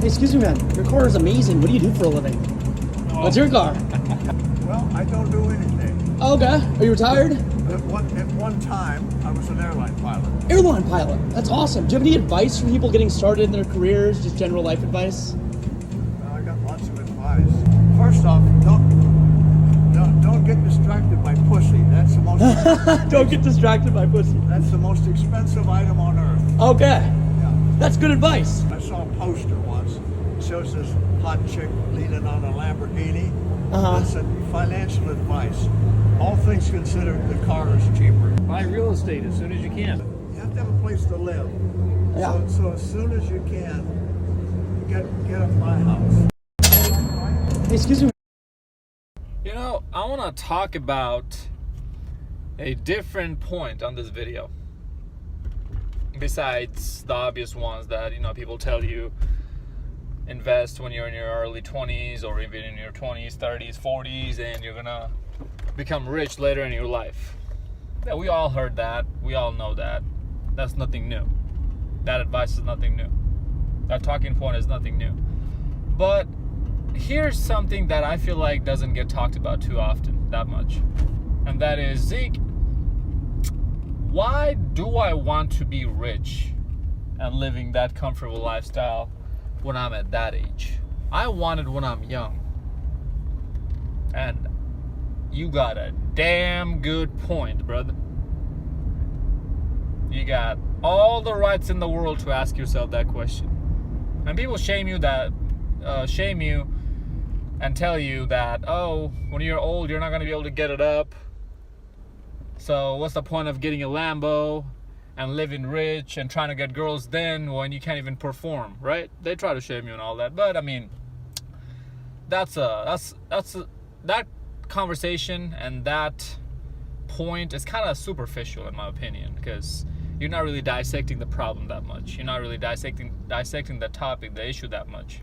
Hey, excuse me, man. Your car is amazing. What do you do for a living? What's your car? Well, I don't do anything. Oh, okay. Are you retired? At one time, I was an airline pilot. Airline pilot. That's awesome. Do you have any advice for people getting started in their careers? Just general life advice? Well, I got lots of advice. First off, don't get distracted by pussy. That's the most. Don't get distracted by pussy. That's the most expensive item on earth. Okay. Yeah. That's good advice. I saw a poster once. It shows this hot chick leaning on a Lamborghini. That said, financial advice. All things considered, the car is cheaper. Buy real estate as soon as you can. You have to have a place to live. Yeah. So as soon as you can, get up my house. Hey, excuse me. You know, I want to talk about a different point on this video. Besides the obvious ones that, people tell you, invest when you're in your early 20s or even in your 20s, 30s, 40s, and you're gonna become rich later in your life. Yeah, we all heard that. We all know that. That's nothing new. That advice is nothing new. That talking point is nothing new. But here's something that I feel like doesn't get talked about too often, that much. And that is, Zeke, why do I want to be rich and living that comfortable lifestyle when I'm at that age? I want it when I'm young. And you got a damn good point, brother. You got all the rights in the world to ask yourself that question. And people shame you and tell you that, oh, when you're old, you're not going to be able to get it up. So what's the point of getting a Lambo and living rich and trying to get girls then when you can't even perform, right? They try to shame you and all that. But I mean, that conversation and that point is kind of superficial in my opinion, because you're not really dissecting the problem that much. You're not really dissecting the topic, the issue that much.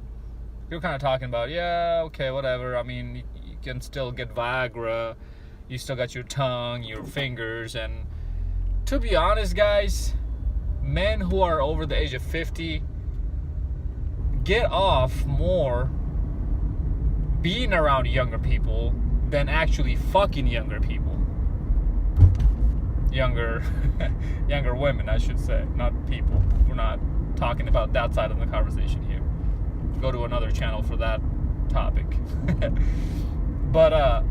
You're kind of talking about, yeah, okay, whatever. I mean, you can still get Viagra. You still got your tongue, your fingers. And to be honest, guys, men who are over the age of 50 get off more being around younger people than actually fucking younger people. Younger women, I should say, not people. We're not talking about that side of the conversation here. Go to another channel for that topic. But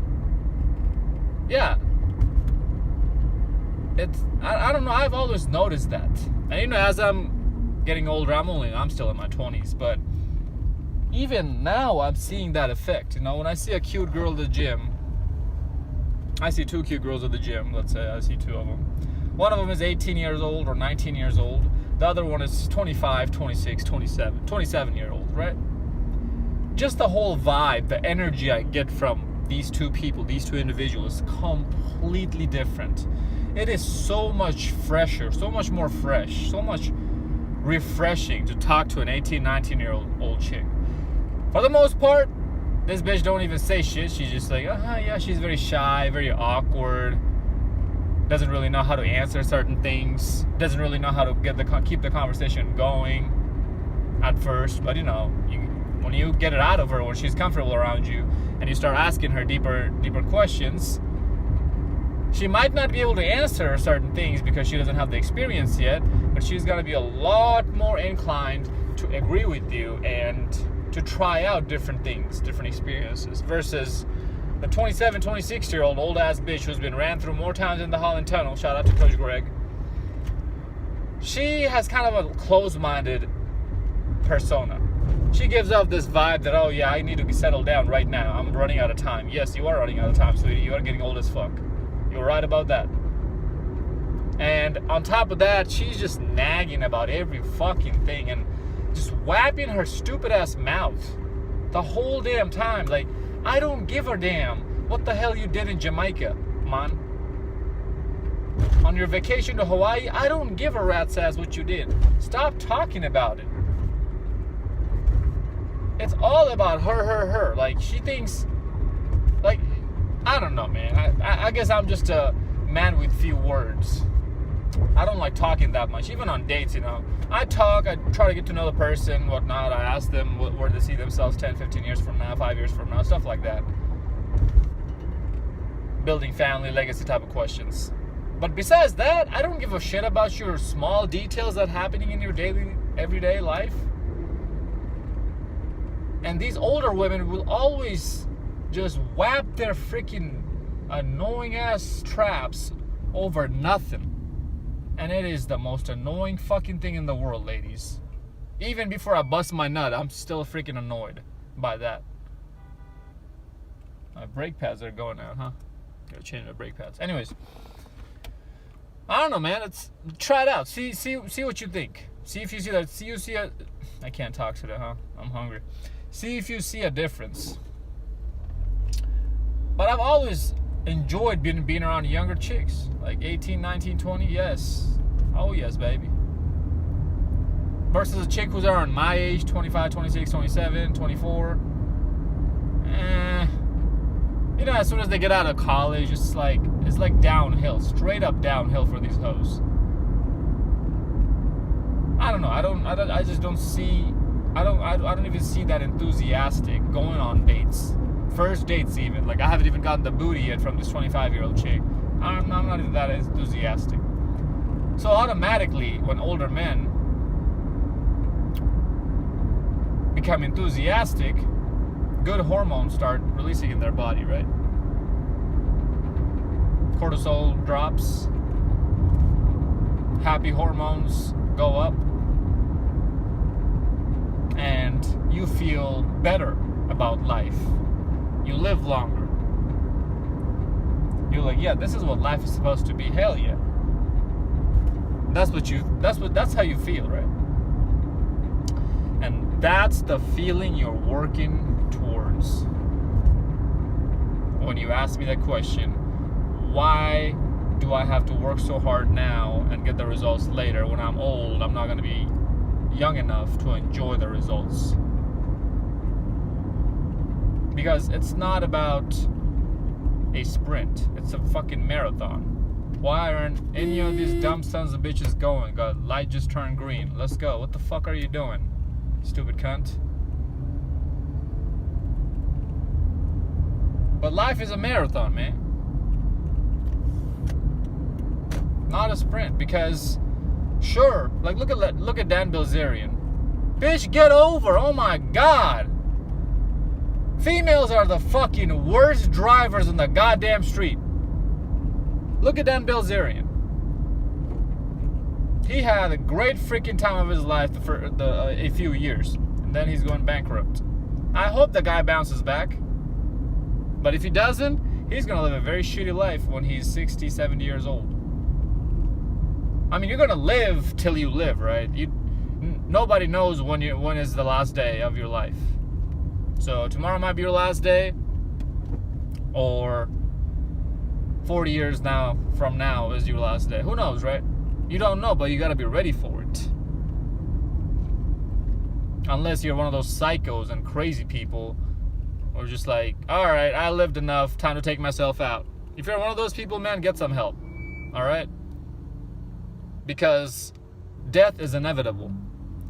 yeah, it's I don't know. I've always noticed that, and as I'm getting older, I'm still in my 20s, but even now I'm seeing that effect. When I see a cute girl at the gym, I see two cute girls at the gym. Let's say I see two of them. One of them is 18 years old or 19 years old. The other one is 25, 26, 27 year old, right? Just the whole vibe, the energy I get from these two people, these two individuals, is completely different. It is so much fresher, so much more fresh, so much refreshing to talk to an 18, 19-year-old chick. For the most part, this bitch don't even say shit. She's just like, yeah, she's very shy, very awkward, doesn't really know how to answer certain things, doesn't really know how to keep the conversation going at first. But when you get it out of her, when she's comfortable around you, and you start asking her deeper questions, she might not be able to answer certain things because she doesn't have the experience yet, but she's going to be a lot more inclined to agree with you and to try out different things, different experiences, versus the 27, 26-year-old old-ass bitch who's been ran through more times in the Holland Tunnel. Shout out to Coach Greg. She has kind of a closed-minded persona. She gives off this vibe that, oh yeah, I need to be settled down right now. I'm running out of time. Yes, you are running out of time, sweetie. You are getting old as fuck. You're right about that. And on top of that, she's just nagging about every fucking thing and just whapping her stupid ass mouth the whole damn time. Like, I don't give a damn what the hell you did in Jamaica, man. On your vacation to Hawaii, I don't give a rat's ass what you did. Stop talking about it. It's all about her. Like, she thinks, like, I don't know, man. I guess I'm just a man with few words. I don't like talking that much, even on dates, you know. I talk, I try to get to know the person, whatnot. I ask them where they see themselves 10, 15 years from now, 5 years from now, stuff like that. Building family, legacy type of questions. But besides that, I don't give a shit about your small details that are happening in your daily, everyday life. And these older women will always just whap their freaking annoying ass traps over nothing. And it is the most annoying fucking thing in the world, ladies. Even before I bust my nut, I'm still freaking annoyed by that. My brake pads are going out, huh? Gotta change my brake pads. Anyways, I don't know, man. Try it out. See what you think. See if you see that. I can't talk today, huh? I'm hungry. See if you see a difference. But I've always enjoyed being around younger chicks, like 18, 19, 20. Yes, oh yes, baby. Versus a chick who's around my age, 25, 26, 27, 24. You know, as soon as they get out of college, it's like downhill, straight up downhill for these hoes. I don't know. I just don't see. I don't even see that enthusiastic going on dates. First dates even. Like, I haven't even gotten the booty yet from this 25-year-old chick. I'm not even that enthusiastic. So automatically, when older men become enthusiastic, good hormones start releasing in their body, right? Cortisol drops. Happy hormones go up. And you feel better about life. You live longer. You're like, yeah, this is what life is supposed to be. Hell yeah. That's how you feel, right? And that's the feeling you're working towards. When you ask me that question, why do I have to work so hard now and get the results later? When I'm old, I'm not going to be young enough to enjoy the results. Because it's not about a sprint. It's a fucking marathon. Why aren't any of these dumb sons of bitches going? God, light just turned green. Let's go. What the fuck are you doing, stupid cunt? But life is a marathon, man. Not a sprint. Because, sure, like look at Dan Bilzerian. Bitch, get over. Oh my God. Females are the fucking worst drivers in the goddamn street. Look at Dan Bilzerian. He had a great freaking time of his life for a few years, and then he's going bankrupt. I hope the guy bounces back. But if he doesn't, he's going to live a very shitty life when he's 60, 70 years old. I mean, you're going to live till you live, right? Nobody knows when is the last day of your life. So tomorrow might be your last day, or 40 years from now is your last day. Who knows, right? You don't know, but you got to be ready for it. Unless you're one of those psychos and crazy people, or just like, all right, I lived enough, time to take myself out. If you're one of those people, man, get some help. All right? Because death is inevitable.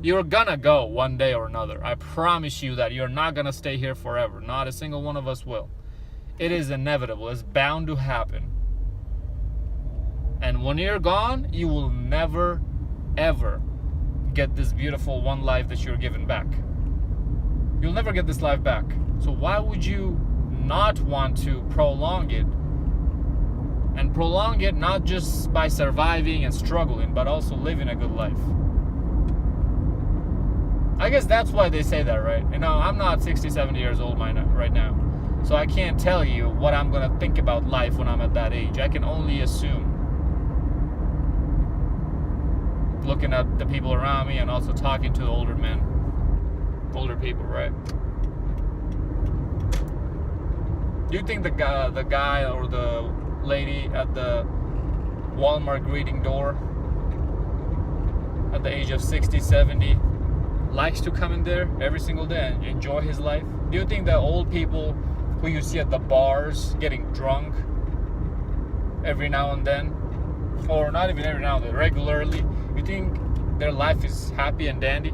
You're gonna go one day or another. I promise you that you're not gonna stay here forever. Not a single one of us will. It is inevitable. It's bound to happen. And when you're gone, you will never, ever get this beautiful one life that you're given back. You'll never get this life back. So why would you not want to prolong it? And prolong it not just by surviving and struggling, but also living a good life. I guess that's why they say that, right? You know, I'm not 60, 70 years old right now. So I can't tell you what I'm going to think about life when I'm at that age. I can only assume. Looking at the people around me and also talking to the older men. Older people, right? Do you think the guy or the lady at the Walmart greeting door at the age of 60, 70 likes to come in there every single day and enjoy his life? Do you think the old people who you see at the bars getting drunk every now and then or not even every now and then, regularly, you think their life is happy and dandy?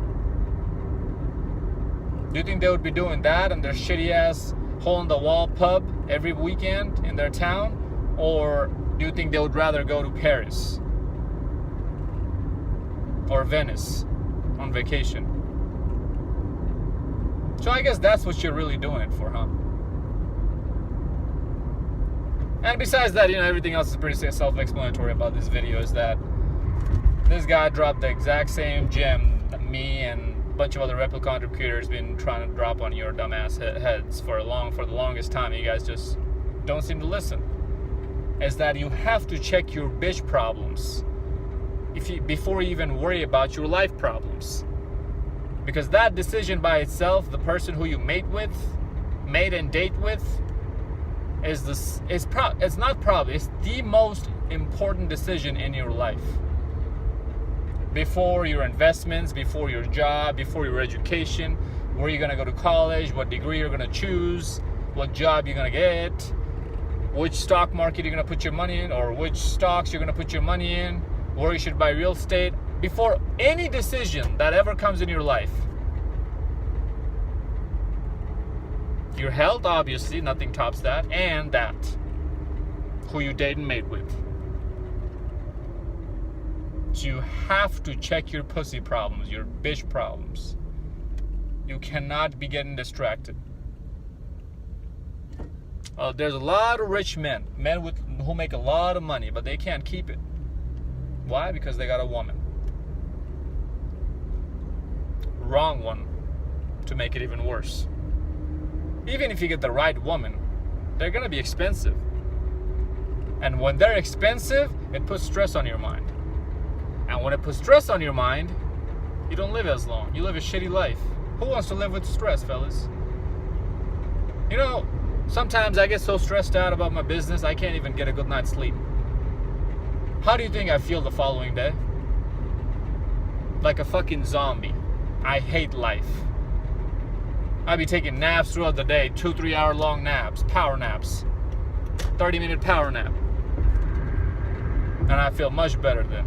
Do you think they would be doing that in their shitty ass hole in the wall pub every weekend in their town? Or do you think they would rather go to Paris or Venice on vacation? So I guess that's what you're really doing it for, huh? And besides that, everything else is pretty self-explanatory about this video, is that this guy dropped the exact same gem that me and a bunch of other replica content creators been trying to drop on your dumbass heads for the longest time. You guys just don't seem to listen. Is that you have to check your bitch problems before you even worry about your life problems. Because that decision by itself, the person who you mate and date with, it's the most important decision in your life. Before your investments, before your job, before your education, where you're gonna go to college, what degree you're gonna choose, what job you're gonna get, which stock market you're gonna put your money in, or which stocks you're gonna put your money in, where you should buy real estate. Before any decision that ever comes in your life, your health, obviously, nothing tops that, and that, who you date and mate with. So you have to check your pussy problems, your bitch problems. You cannot be getting distracted. There's a lot of rich men who make a lot of money, but they can't keep it. Why? Because they got a woman. Wrong one, to make it even worse. Even if you get the right woman, they're gonna be expensive. And when they're expensive, it puts stress on your mind. And when it puts stress on your mind, you don't live as long. You live a shitty life. Who wants to live with stress, fellas? Sometimes I get so stressed out about my business, I can't even get a good night's sleep. How do you think I feel the following day? Like a fucking zombie. I hate life. I'd be taking naps throughout the day, 2-3 hour long naps, power naps, 30-minute power nap. And I feel much better then.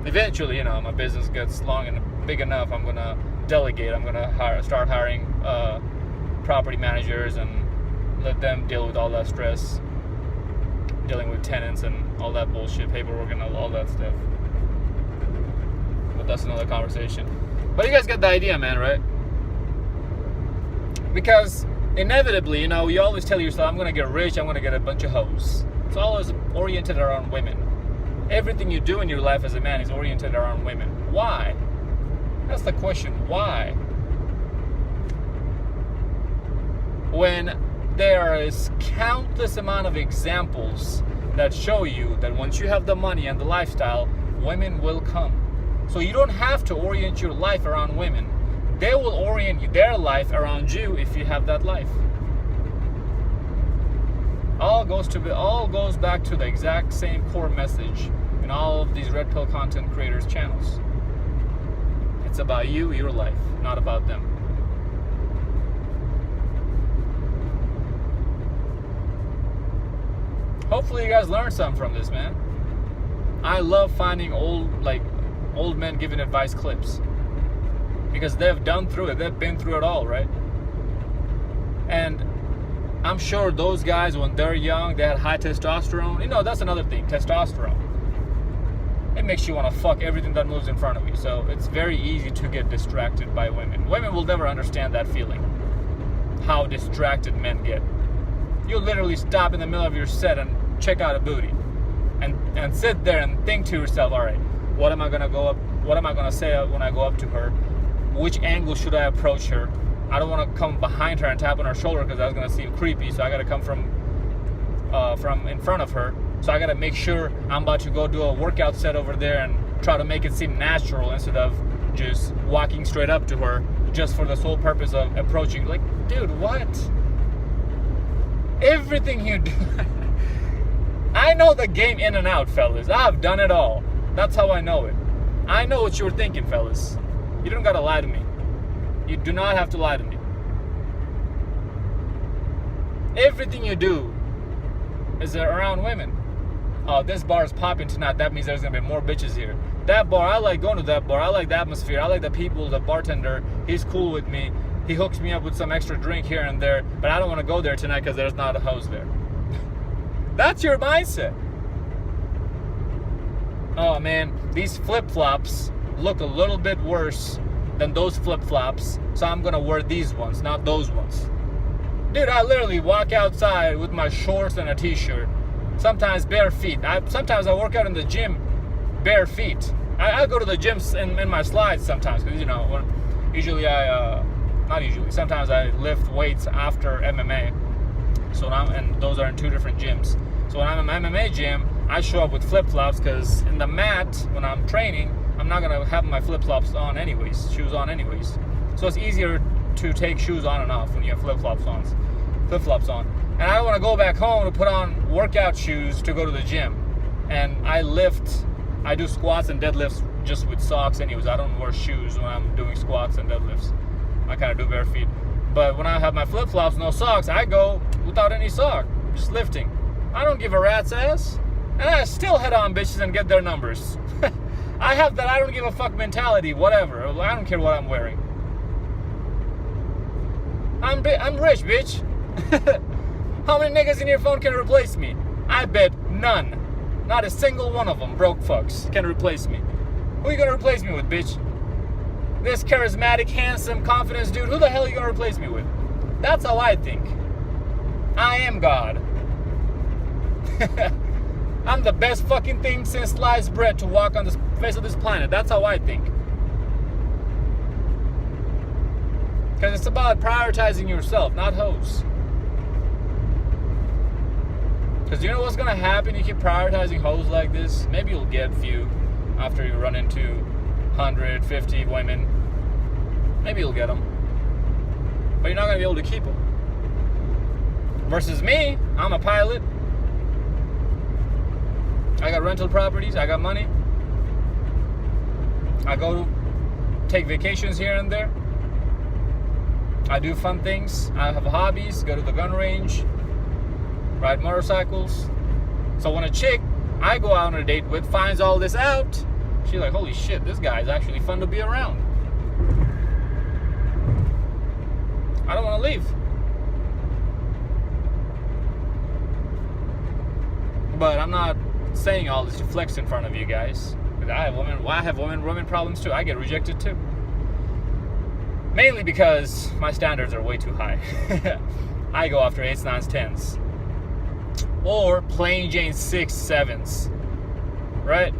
Eventually, my business gets long and big enough, I'm gonna delegate. I'm gonna start hiring property managers and let them deal with all that stress, dealing with tenants and all that bullshit, paperwork and all that stuff. But that's another conversation. But you guys get the idea, man, right? Because inevitably, you always tell yourself, I'm gonna get rich, I'm gonna get a bunch of hoes. It's always oriented around women. Everything you do in your life as a man is oriented around women. Why? That's the question. Why? When there is countless amount of examples that show you that once you have the money and the lifestyle, women will come. So you don't have to orient your life around women. They will orient their life around you if you have that life. All goes back to the exact same core message in all of these Red Pill content creators' channels. It's about you, your life, not about them. Hopefully you guys learned something from this, man. I love finding old men giving advice clips, because they've done through it, they've been through it all, right? And I'm sure those guys, when they're young, they had high testosterone. That's another thing, testosterone. It makes you want to fuck everything that moves in front of you. So it's very easy to get distracted by women. Women will never understand that feeling, how distracted men get. You'll literally stop in the middle of your set and check out a booty, and sit there and think to yourself, all right, what am I gonna say when I go up to her? Which angle should I approach her? I don't want to come behind her and tap on her shoulder because that's gonna seem creepy. So I gotta come from in front of her. So I gotta make sure I'm about to go do a workout set over there and try to make it seem natural instead of just walking straight up to her just for the sole purpose of approaching. Like, dude, what? Everything you do. I know the game in and out, fellas. I've done it all. That's how I know it. I know what you were thinking, fellas. You don't gotta lie to me. You do not have to lie to me. Everything you do is around women. oh, this bar is popping tonight, that means there's gonna be more bitches here. That bar, I like going to that bar. I like the atmosphere. I like the people, the bartender. He's cool with me. He hooks me up with some extra drink here and there, but I don't want to go there tonight because there's not a host there. That's your mindset. Oh man, these flip-flops look a little bit worse than those flip-flops, so I'm gonna wear these ones, not those ones. Dude, I literally walk outside with my shorts and a t-shirt, sometimes bare feet. Sometimes I work out in the gym bare feet. I go to the gym in my slides sometimes, because sometimes I lift weights after MMA. And those are in two different gyms. So when I'm in my MMA gym, I show up with flip-flops, because in the mat, when I'm training, I'm not gonna have my flip-flops on anyways, shoes on anyways. So it's easier to take shoes on and off when you have flip-flops on. And I don't wanna go back home to put on workout shoes to go to the gym. And I do squats and deadlifts just with socks anyways. I don't wear shoes when I'm doing squats and deadlifts. I kind of do bare feet. But when I have my flip-flops, no socks, I go without any sock, just lifting. I don't give a rat's ass. And I still head on bitches and get their numbers. I have that I don't give a fuck mentality, whatever. I don't care what I'm wearing. I'm rich, bitch. How many niggas in your phone can replace me? I bet none. Not a single one of them, broke fucks, can replace me. Who are you gonna replace me with, bitch? This charismatic, handsome, confident dude, who the hell are you gonna replace me with? That's how I think. I am God. I'm the best fucking thing since sliced bread to walk on the face of this planet. That's how I think. Because it's about prioritizing yourself, not hoes. Because you know what's going to happen? You keep prioritizing hoes like this, maybe you'll get a few after you run into 150 women. Maybe you'll get them. But you're not going to be able to keep them. Versus me, I'm a pilot. I got rental properties, I got money. I go take vacations here and there. I do fun things. I have hobbies, go to the gun range, ride motorcycles. So when a chick I go out on a date with finds all this out, she's like, holy shit, this guy's actually fun to be around. I don't want to leave. But I'm not saying all this to flex in front of you guys. I have women problems too. I get rejected too. Mainly because my standards are way too high. I go after 8s, 9s, 10s. Or plain Jane 6s, 7s. Right?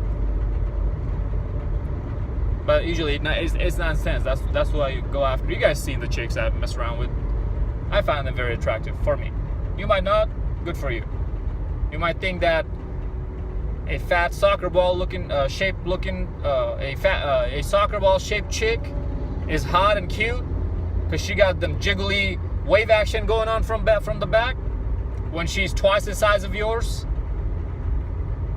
But usually it's 9s, 10s. That's what I go after. You guys seen the chicks I mess around with. I find them very attractive for me. You might not. Good for you. You might think that a fat soccer ball a soccer ball shaped chick is hot and cute because she got them jiggly wave action going on from the back, when she's twice the size of yours.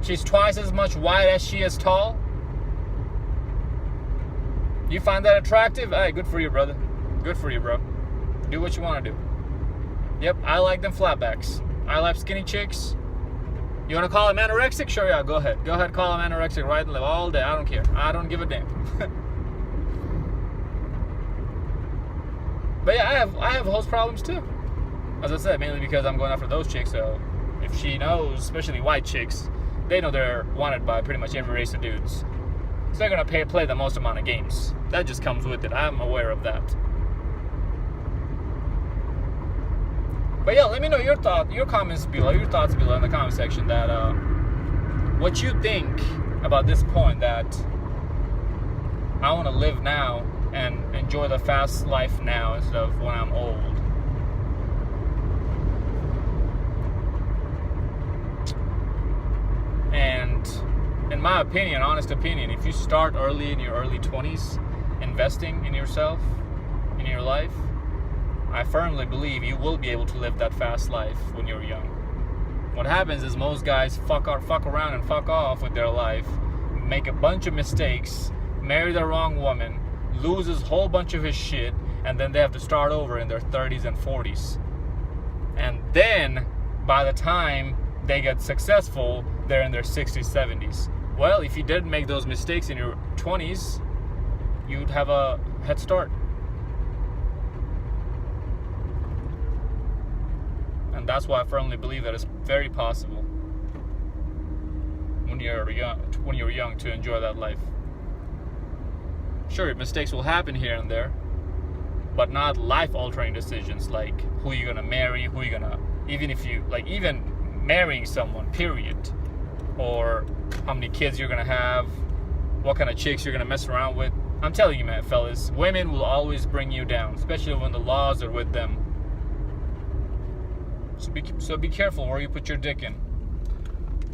She's twice as much wide as she is tall. You find that attractive? Hey, good for you, brother. Good for you, bro. Do what you want to do. Yep, I like them flatbacks. I like skinny chicks. You want to call him anorexic? Sure, yeah, go ahead. Go ahead, call him anorexic right and left all day. I don't care. I don't give a damn. But yeah, I have host problems too. As I said, mainly because I'm going after those chicks. So if she knows, especially white chicks, they know they're wanted by pretty much every race of dudes. So they're going to play the most amount of games. That just comes with it. I'm aware of that. But yeah, let me know your thoughts below in the comment section, that what you think about this point, that I want to live now and enjoy the fast life now instead of when I'm old. And in my opinion, honest opinion, if you start early in your early 20s investing in yourself, in your life, I firmly believe you will be able to live that fast life when you're young. What happens is most guys fuck around and fuck off with their life, make a bunch of mistakes, marry the wrong woman, loses a whole bunch of his shit, and then they have to start over in their 30s and 40s. And then, by the time they get successful, they're in their 60s, 70s. Well, if you didn't make those mistakes in your 20s, you'd have a head start. And that's why I firmly believe that it's very possible when you're young to enjoy that life. Sure, mistakes will happen here and there, but not life-altering decisions like who you're gonna marry, who you're gonna, even marrying someone, period, or how many kids you're gonna have, what kind of chicks you're gonna mess around with. I'm telling you, man, fellas, women will always bring you down, especially when the laws are with them. So be careful where you put your dick in.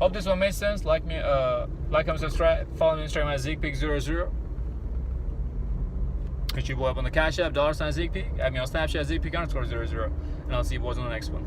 Hope this one made sense. Like me, comment, subscribe, follow me on Instagram at ZeekPeak00. Hit your boy up on the Cash App, $ZeekPeak. Add me on Snapchat, ZeekPeak_00. And I'll see you boys on the next one.